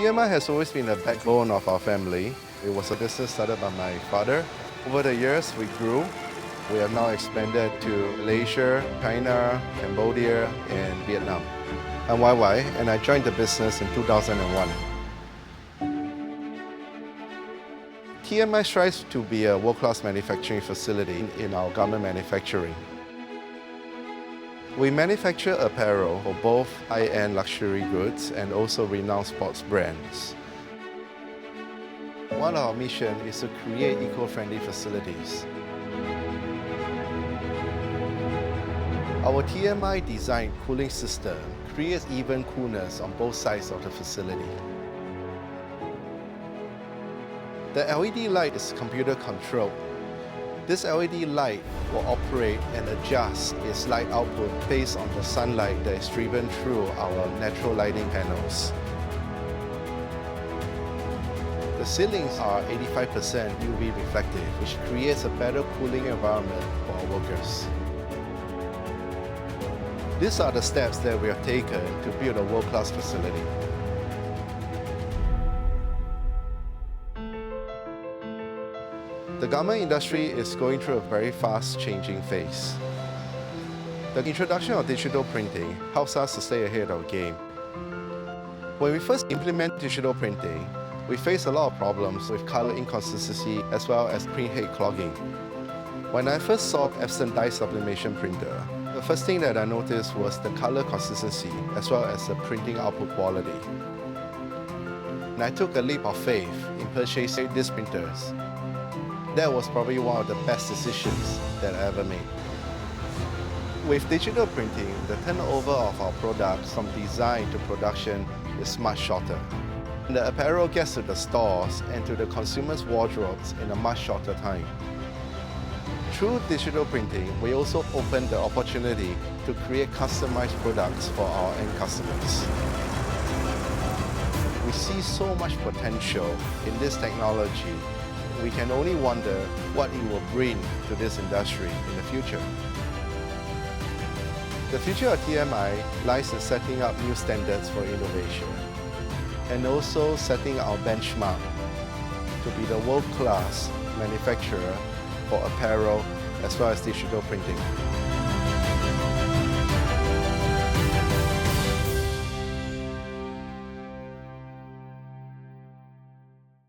TMI has always been a backbone of our family. It was a business started by my father. Over the years, we grew. We have now expanded to Malaysia, China, Cambodia, and Vietnam. I'm YY, and I joined the business in 2001. TMI strives to be a world-class manufacturing facility in our garment manufacturing. We manufacture apparel for both high-end luxury goods and also renowned sports brands. One of our missions is to create eco-friendly facilities. Our TMI designed cooling system creates even coolness on both sides of the facility. The LED light is computer controlled. This LED light will operate and adjust its light output based on the sunlight that is driven through our natural lighting panels. The ceilings are 85% UV reflective, which creates a better cooling environment for our workers. These are the steps that we have taken to build a world-class facility. The garment industry is going through a very fast-changing phase. The introduction of digital printing helps us to stay ahead of the game. When we first implemented digital printing, we faced a lot of problems with color inconsistency as well as print head clogging. When I first saw Epson dye-sublimation printer, the first thing that I noticed was the color consistency as well as the printing output quality. And I took a leap of faith in purchasing these printers. That was probably one of the best decisions that I ever made. With digital printing, the turnover of our products from design to production is much shorter. And the apparel gets to the stores and to the consumers' wardrobes in a much shorter time. Through digital printing, we also open the opportunity to create customized products for our end customers. We see so much potential in this technology. We can only wonder what it will bring to this industry in the future. The future of TMI lies in setting up new standards for innovation and also setting our benchmark to be the world-class manufacturer for apparel as well as digital printing.